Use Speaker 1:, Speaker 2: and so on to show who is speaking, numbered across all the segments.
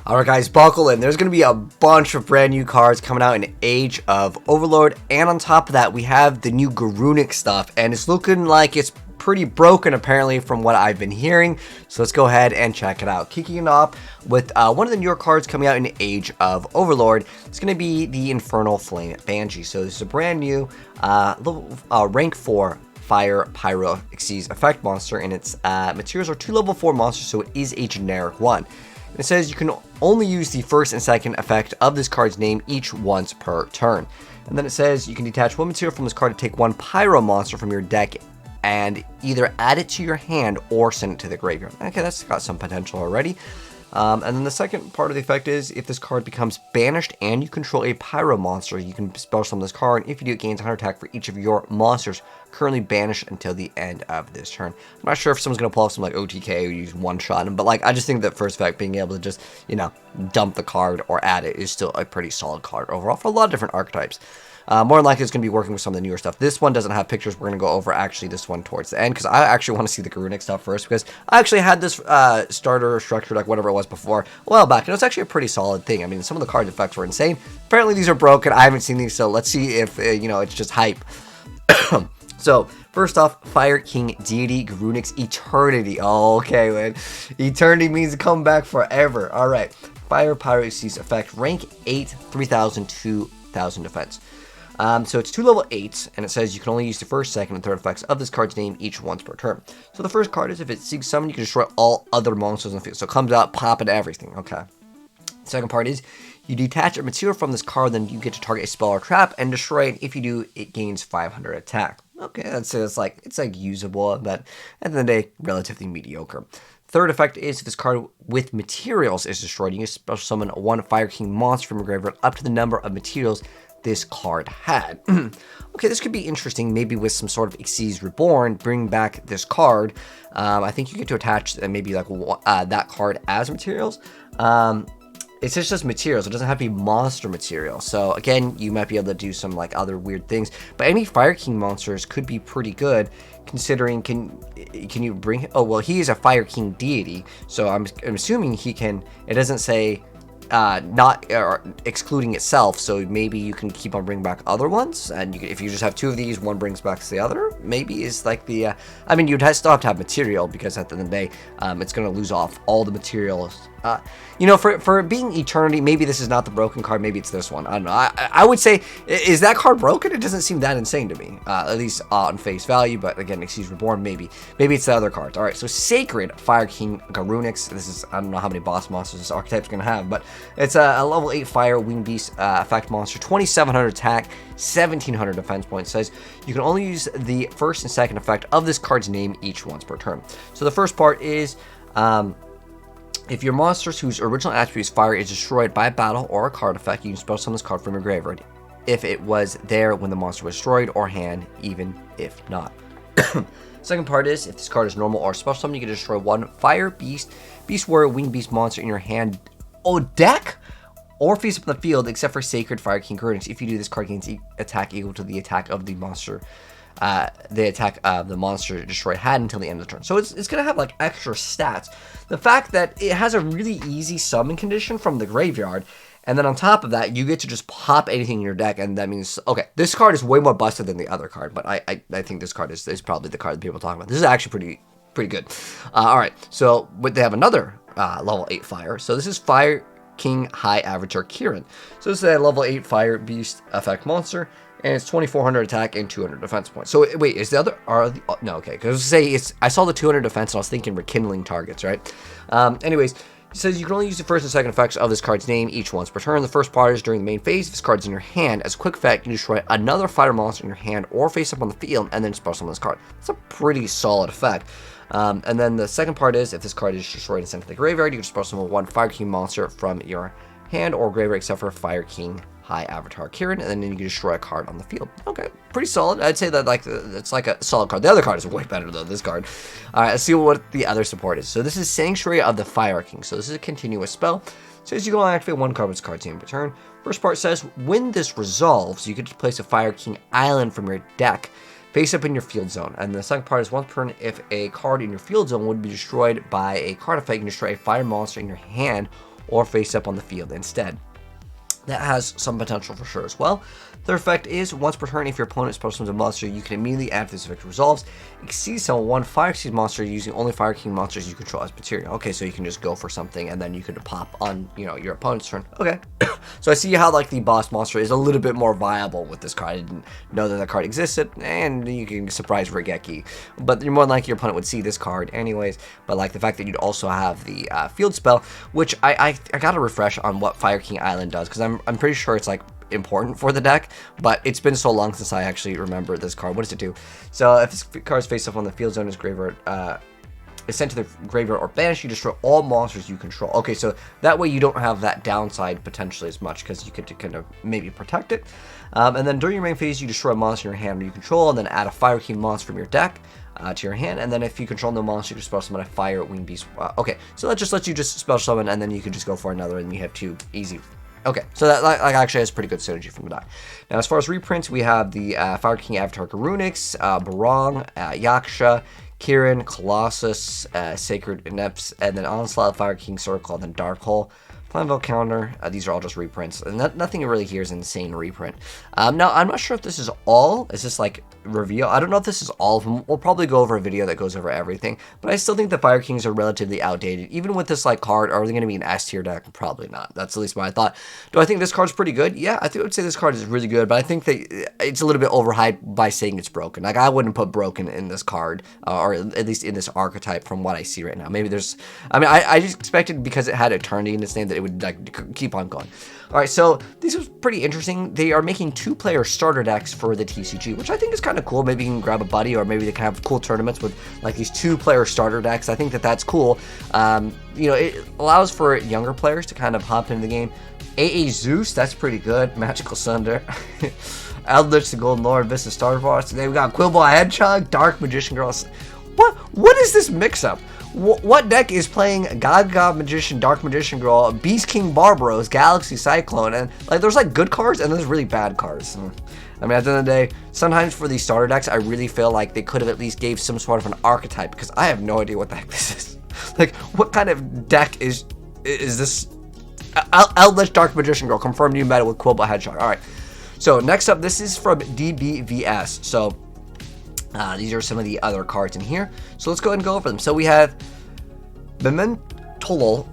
Speaker 1: Alright guys, buckle in. There's going to be a bunch of brand new cards coming out in Age of Overlord, and on top of that we have the new Garunix stuff, and it's looking like it's pretty broken apparently from what I've been hearing, so let's go ahead and check it out. Kicking it off with one of the newer cards coming out in Age of Overlord. It's going to be the Infernal Flame Banshee. So this is a brand new rank 4 Fire Pyro Xyz effect monster, and its materials are 2 level 4 monsters, so it is a generic one. It says you can only use the first and second effect of this card's name each once per turn. And then it says you can detach 1 material from this card to take 1 pyro monster from your deck and either add it to your hand or send it to the graveyard. Okay, that's got some potential already. And then the second part of the effect is if this card becomes banished and you control a pyro monster, you can spell summon this card, and if you do, it gains 100 attack for each of your monsters currently banished until the end of this turn. I'm not sure if someone's going to pull off some like OTK or use one shot him, but like I just think that first effect, being able to just, you know, dump the card or add it is still a pretty solid card overall for a lot of different archetypes. More than likely, it's going to be working with some of the newer stuff. This one doesn't have pictures. We're going to go over actually this one towards the end, because I actually want to see the Garunix stuff first, because I actually had this starter structure deck, whatever it was before, a while back, and it was actually a pretty solid thing. I mean, some of the card effects were insane. Apparently, these are broken. I haven't seen these, so let's see if, you know, it's just hype. So, first off, Fire King Deity Garunix Eternity. Oh, okay, man. Eternity means to come back forever. All right. Fire Pyro Xyz effect, rank 8, 3,000, 2,000 defense. So it's 2 level 8s, and it says you can only use the first, second, and third effects of this card's name each once per turn. So the first card is if it seeks summon, you can destroy all other monsters in the field. So it comes out, popping everything. Okay. The second part is you detach a material from this card, then you get to target a spell or trap and destroy it. If you do, it gains 500 attack. Okay, it's like usable, but at the end of the day, relatively mediocre. Third effect is if this card with materials is destroyed, you can special summon 1 Fire King monster from your graveyard up to the number of materials this card had. Okay, this could be interesting, maybe with some sort of Xyz Reborn, bring back this card. I think you get to attach maybe like that card as materials. It's just materials. It doesn't have to be monster material. So again, you might be able to do some like other weird things. But any Fire King monsters could be pretty good, considering can you bring? Oh well, he is a Fire King deity, so I'm assuming he can. It doesn't say not excluding itself, so maybe you can keep on bringing back other ones, and if you just have 2 of these, one brings back the other, maybe is like the I mean, you'd still have to have material, because at the end of the day, it's going to lose off all the materials. You know, for being Eternity, maybe this is not the broken card, maybe it's this one. I don't know. I would say, is that card broken? It doesn't seem that insane to me, at least on face value, but again, Xyz Reborn, maybe it's the other cards. All right, so Sacred Fire King Garunix. This is, I don't know how many boss monsters this archetype's going to have, but it's a level 8 Fire Winged Beast effect monster, 2,700 attack, 1,700 defense points. It says you can only use the first and second effect of this card's name each once per turn. So the first part is, if your monsters whose original attribute is fire is destroyed by a battle or a card effect, you can spell summon this card from your graveyard if it was there when the monster was destroyed, or hand, even if not. Second part is, if this card is normal or special summon, you can destroy 1 Fire Beast, Beast Warrior, Winged Beast monster in your hand or deck, or face up in the field, except for Sacred Fire King Garunix. If you do, this card gains attack equal to the attack of the monster. The attack of the monster destroyed had until the end of the turn. So it's going to have like extra stats. The fact that it has a really easy summon condition from the graveyard, and then on top of that, you get to just pop anything in your deck, and that means, okay, this card is way more busted than the other card, but I think this card is probably the card that people are talking about. This is actually pretty good. All right, so but they have another level 8 fire. So this is Fire King High Avatar Kirin. So this is a level 8 Fire Beast effect monster, and it's 2,400 attack and 200 defense points. So wait, is the other, no, okay, because I saw the 200 defense and I was thinking rekindling targets, right? Anyways, it says you can only use the first and second effects of this card's name each once per turn. The first part is during the main phase. If this card's in your hand, as a quick effect, you can destroy another fire monster in your hand or face up on the field, and then special summon this card. It's a pretty solid effect. And then the second part is, if this card is destroyed and sent to the graveyard, you can special summon 1 Fire King monster from your hand or graveyard, except for Fire King High Avatar Kirin, and then you can destroy a card on the field. Okay, pretty solid. I'd say that it's like a solid card. The other card is way better than this card. All right, let's see what the other support is. So this is Sanctuary of the Fire King. So this is a continuous spell. It says you can only activate 1 card with this card's name per turn. First part says when this resolves, you get to place a Fire King island from your deck face up in your field zone. And the second part is once per turn, if a card in your field zone would be destroyed by a card effect, you can destroy a fire monster in your hand or face up on the field instead. That has some potential for sure as well. Third effect is, once per turn, if your opponent special summons a monster, you can immediately, after this effect resolves, exceed summon one Fire King monster using only Fire King monsters you control as material. Okay, so you can just go for something and then you could pop on, you know, your opponent's turn. Okay. So I see how like the boss monster is a little bit more viable with this card. I didn't know that card existed, and you can surprise Regeki. But you're more likely your opponent would see this card anyways. But like the fact that you'd also have the field spell, which I gotta refresh on what Fire King Island does, because I'm pretty sure it's like important for the deck, but it's been so long since I actually remember this card. What does it do? So if this card is face up on the field zone, is graveyard is sent to the graveyard or banished, you destroy all monsters you control. Okay, so that way you don't have that downside potentially as much, because you could kind of maybe protect it. And then during your main phase, you destroy a monster in your hand you control, and then add a Fire King monster from your deck to your hand. And then if you control no monster, you just spell summon a Fire Wing Beast. Okay, so that just lets you just spell summon, and then you can just go for another, and you have 2 easy. Okay, so that like actually has pretty good synergy from the deck. Now, as far as reprints, we have the Fire King Avatar Garunix, Barong, Yaksha, Kirin, Colossus, Sacred Ineps, and then Onslaught, Fire King Circle, and then Dark Hole. Planville Counter, these are all just reprints, and nothing really here is an insane reprint. Now, I'm not sure if this is all, is this like reveal? I don't know if this is all of them. We'll probably go over a video that goes over everything, but I still think the Fire Kings are relatively outdated. Even with this like card, are they going to be an S tier deck? Probably not. That's at least what I thought. Do I think this card's pretty good? Yeah, I would say this card is really good, but I think that it's a little bit overhyped by saying it's broken. Like, I wouldn't put broken in this card, or at least in this archetype from what I see right now. Maybe there's, I mean, I just expected, because it had eternity in its name, that it would like keep on going. All right, so this is pretty interesting. They are making 2-player starter decks for the TCG, which I think is kind of cool. Maybe you can grab a buddy, or maybe they can have cool tournaments with like these 2-player starter decks. I think that that's cool. You know, it allows for younger players to kind of hop into the game. AA Zeus, that's pretty good. Magical Sunder, Eldritch the Golden Lord, Vista Star Wars. Today we got Quillball Hedgehog, Dark Magician Girls. What is this mix-up? What deck is playing God Magician, Dark Magician Girl, Beast King Barbaros, Galaxy Cyclone, and like there's like good cards and there's really bad cards. I mean, at the end of the day, sometimes for these starter decks, I really feel like they could have at least gave some sort of an archetype, because I have no idea what the heck this is. Like, what kind of deck is this? Eldritch Dark Magician Girl, confirmed new meta with Quillball Hedgehog. All right. So next up, this is from DEBVS. So these are some of the other cards in here. So let's go ahead and go over them. So we have Memento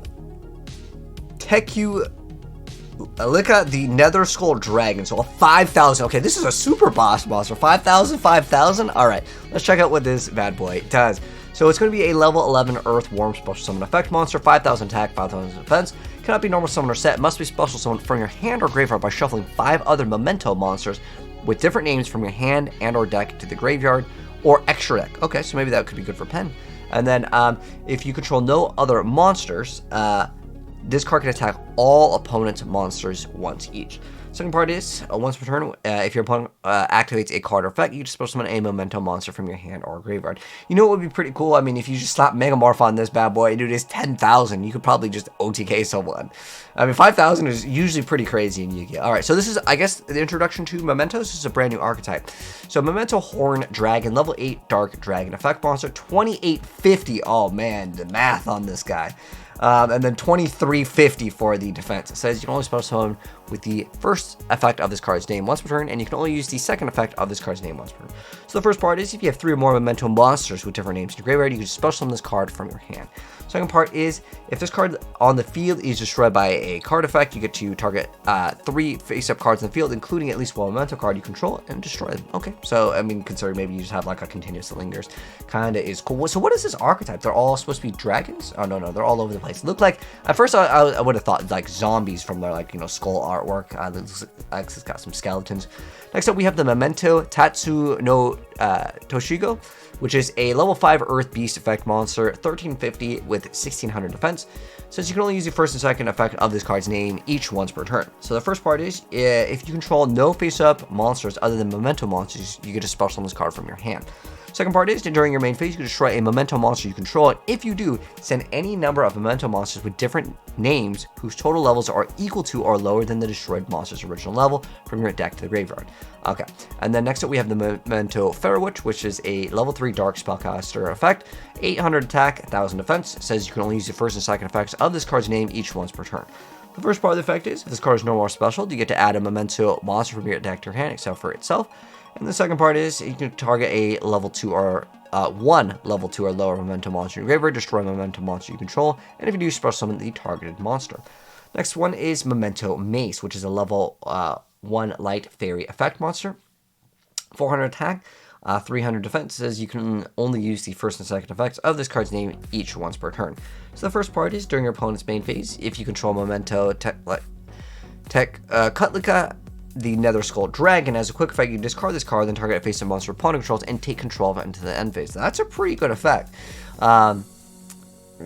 Speaker 1: Teku Alika, the Nether Skull Dragon. So a 5,000. Okay, this is a super boss monster. 5,000, 5,000. All right, let's check out what this bad boy does. So it's going to be a level 11 Earthworm special summon effect monster. 5,000 attack, 5,000 defense. Cannot be normal summon or set. Must be special summoned from your hand or graveyard by shuffling 5 other Memento monsters with different names from your hand and or deck to the graveyard or extra deck. Okay, so maybe that could be good for Pen. And then if you control no other monsters, this card can attack all opponent's monsters once each. Second part is, once per turn, if your opponent activates a card or effect, you just special summon a Memento monster from your hand or graveyard. You know what would be pretty cool? I mean, if you just slap Megamorph on this bad boy, dude, it's 10,000. You could probably just OTK someone. I mean, 5,000 is usually pretty crazy in Yu-Gi-Oh! All right, so this is, I guess, the introduction to Mementos. This is a brand new archetype. So Memento Horn Dragon, level 8 Dark Dragon effect monster, 2850. Oh man, the math on this guy. And then 2350 for the defense. It says you can only special summon with the first effect of this card's name once per turn, and you can only use the second effect of this card's name once per turn. So the first part is, if you have 3 or more Memento monsters with different names in your graveyard, you can just special summon this card from your hand. Second part is, if this card on the field is destroyed by a card effect, you get to target 3 face-up cards in the field, including at least one Memento card you control, and destroy them. Okay, so I mean, considering maybe you just have like a continuous that lingers, kinda is cool. So what is this archetype? They're all supposed to be dragons? Oh no, they're all over the place. Look like, at first I would have thought like zombies from their like, you know, skull artwork. It's got some skeletons. Next up, we have the Memento Tatsu no Toshigo, which is a level 5 Earth Beast effect monster, 1350 with 1600 defense. Since you can only use the first and second effect of this card's name each once per turn. So the first part is, if you control no face-up monsters other than Memento monsters, you get to special summon this card from your hand. Second part is, during your main phase, you can destroy a Memento monster you control, and if you do, send any number of Memento monsters with different names whose total levels are equal to or lower than the destroyed monster's original level from your deck to the graveyard. Okay, and then next up we have the Memento Witch, which is a level 3 dark spellcaster effect, 800 attack, 1000 defense. It says you can only use the first and second effects of this card's name each once per turn. The first part of the effect is, if this card is normal or special, you get to add a Memento monster from your deck to your hand except for itself. And the second part is, you can target a level 2 or one level 2 or lower Memento monster in your graveyard, destroy a Memento monster you control, and if you do, special summon the targeted monster. Next one is Memento Mace, which is a level 1 light fairy effect monster. 400 attack, 300 defense. Says you can only use the first and second effects of this card's name each once per turn. So the first part is, during your opponent's main phase, if you control Memento Kutlika, the Nether Skull Dragon, as a quick effect, you can discard this card, then target a face-up monster opponent controls, and take control of it into the end phase. That's a pretty good effect,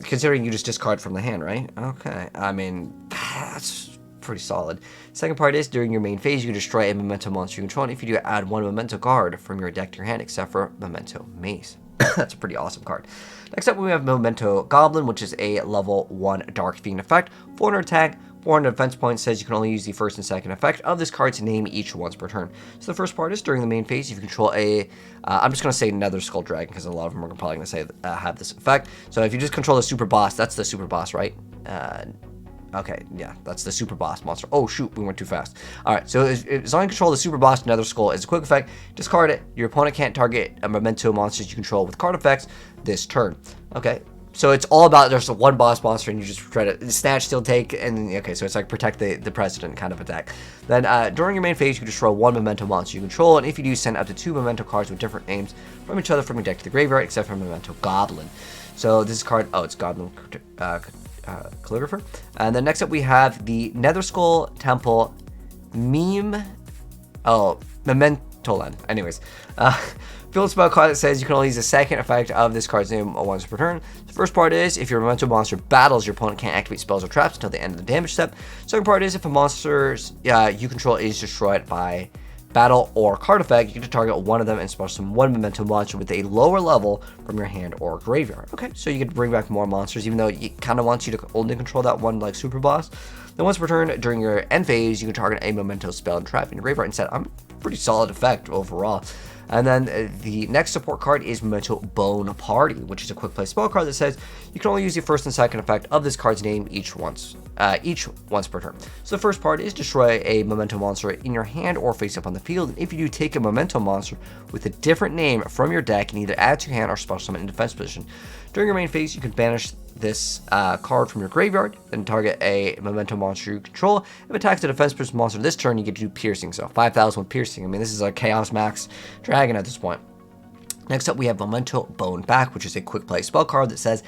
Speaker 1: considering you just discard from the hand, right? Okay, I mean, that's pretty solid. Second part is, during your main phase, you can destroy a Memento monster you control, and if you do, add one Memento card from your deck to your hand, except for Memento Mace. That's a pretty awesome card. Next up, we have Memento Goblin, which is a level 1 Dark Fiend effect, 400 attack, 400 defense points. Says you can only use the first and second effect of this card's name each once per turn. So the first part is, during the main phase, if you control a, I'm just going to say Nether Skull Dragon, because a lot of them are probably going to say have this effect. So if you just control the super boss, that's the super boss, right? Okay, yeah, that's the super boss monster. Oh shoot, we went too fast. Alright, so as long as you control the super boss Nether Skull as a quick effect, discard it. Your opponent can't target a Memento monsters you control with card effects this turn. Okay, so it's all about there's one boss monster and you just try to snatch, steal, take, and okay, so it's like protect the president kind of attack. Then during your main phase, you can destroy one Memento monster you control, and if you do, send up to 2 Memento cards with different names from each other from your deck to the graveyard, except for Memento Goblin. So this card, oh, it's Goblin Calligrapher. And then next up we have the Nether Skull Temple Mementoland. Anyways, field spell card that says you can only use the second effect of this card's name once per turn. The first part is, if your Memento monster battles, your opponent can't activate spells or traps until the end of the damage step. Second part is, if a monster you control is destroyed by battle or card effect, you get to target one of them and special summon one Memento monster with a lower level from your hand or graveyard. Okay, so you get to bring back more monsters, even though it kind of wants you to only control that one, like super boss. Then once per turn, during your end phase, you can target a Memento spell and trap in your graveyard instead. Pretty solid effect overall. And then the next support card is Memento Bone Party, which is a quick play spell card that says you can only use the first and second effect of this card's name each once per turn. So the first part is, destroy a Memento monster in your hand or face up on the field. And if you do, take a Memento monster with a different name from your deck and either add to your hand or special summon in defense position. During your main phase, you can banish this card from your graveyard, then target a Memento monster you control. If it attacks the defense position monster this turn, you get to do piercing, so 5,000 with piercing. I mean, this is a Chaos Max Dragon at this point. Next up, we have Memento Bone Back, which is a quick play spell card that says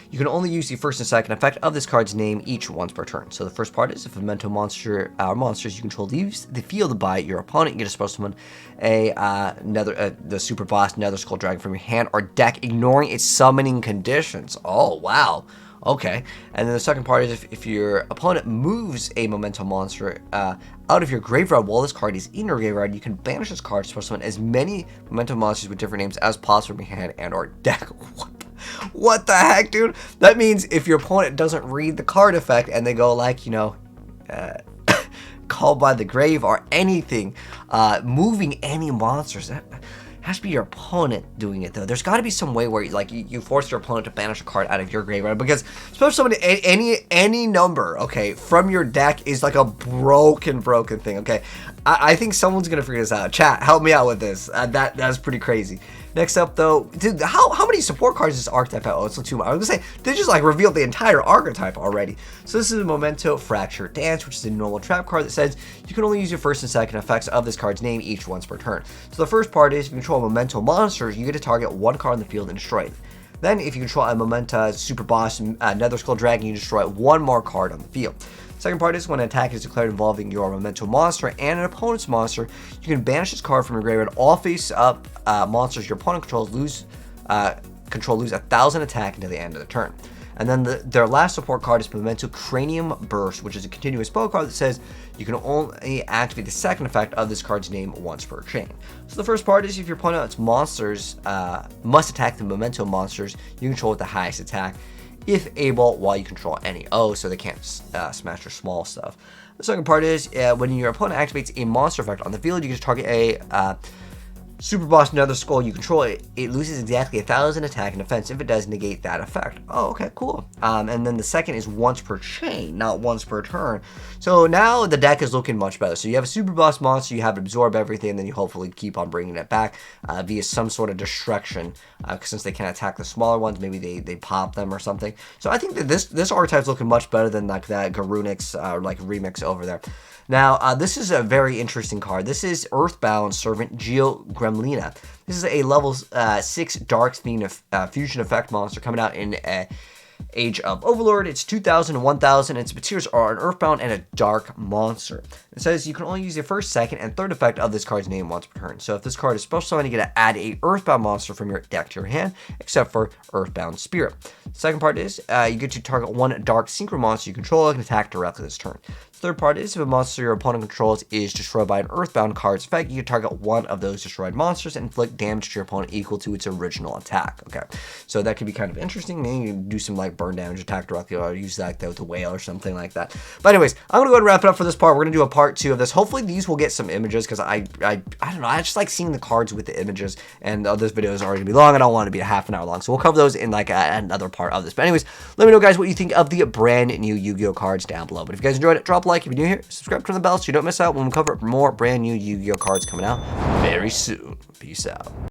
Speaker 1: you can only use the first and second effect of this card's name each once per turn. So the first part is, if a Memento monster or monsters you control leaves the field by your opponent, you get to special summon the super boss Nether Skull Dragon from your hand or deck, ignoring its summoning conditions. Oh wow. Okay, and then the second part is, if your opponent moves a Memento monster out of your graveyard while this card is in your graveyard, you can banish this card to special summon as many Memento monsters with different names as possible from your hand and or deck. What the heck, dude? That means if your opponent doesn't read the card effect and they go like, you know, Called by the Grave or anything, moving any monsters, that has to be your opponent doing it though. There's got to be some way where like you force your opponent to banish a card out of your graveyard, because especially somebody any number, okay, from your deck is like a broken thing. Okay, I think someone's gonna figure this out. Chat, help me out with this. That's pretty crazy. Next up though, dude, how many support cards does this archetype have? Oh, it's too much. I was gonna say they just like revealed the entire archetype already. So this is a Memento Fracture Dance, which is a normal trap card that says you can only use your first and second effects of this card's name each once per turn. So the first part is, if you control Memento monsters, you get to target one card in the field and destroy it. Then if you control a Memento super boss Nether Skull Dragon, you destroy one more card on the field. Second part is, when an attack is declared involving your Memento monster and an opponent's monster, you can banish this card from your graveyard. All face-up monsters your opponent controls lose 1,000 attack until the end of the turn. And then their last support card is Memento Cranium Burst, which is a continuous spell card that says you can only activate the second effect of this card's name once per chain. So the first part is if your opponent's monsters must attack the Memento monsters you control with the highest attack, if able, while you control any O, so they can't smash your small stuff. The second part is when your opponent activates a monster effect on the field, you can just target a Super Boss Nether Skull you control, it loses exactly 1,000 attack and defense if it does negate that effect. Oh, okay, cool. And then the second is once per chain, not once per turn. So now the deck is looking much better. So you have a Super Boss monster, you have it absorb everything, and then you hopefully keep on bringing it back via some sort of destruction. Since they can attack the smaller ones, maybe they pop them or something. So I think that this archetype is looking much better than like that Garunix like remix over there. Now, this is a very interesting card. This is Earthbound Servant Gremlina. This is a level 6 Dark themed fusion effect monster coming out in Age of Overlord. It's 2,000 and 1,000. Its materials are an Earthbound and a Dark monster. It says you can only use the first, second, and third effect of this card's name once per turn. So if this card is special summon, you get to add a Earthbound monster from your deck to your hand, except for Earthbound Spirit. The second part is you get to target one Dark Synchro monster you control and can attack directly this turn. The third part is if a monster your opponent controls is destroyed by an Earthbound card's effect, you can target one of those destroyed monsters and inflict damage to your opponent equal to its original attack. Okay, so that could be kind of interesting. Maybe you can do some like burn damage attack directly, or use that with a whale or something like that. But anyways, I'm gonna go ahead and wrap it up for this part. We're gonna do a part 2 of this. Hopefully these will get some images, because I don't know, I just like seeing the cards with the images, and this video is already gonna be long. I don't want it to be a half an hour long, so we'll cover those in like another part of this. But anyways, let me know, guys, what you think of the brand new Yu-Gi-Oh cards down below. But if you guys enjoyed it, drop a like. If you're new here, subscribe, turn the bell so you don't miss out when we cover more brand new Yu-Gi-Oh cards coming out very soon. Peace out.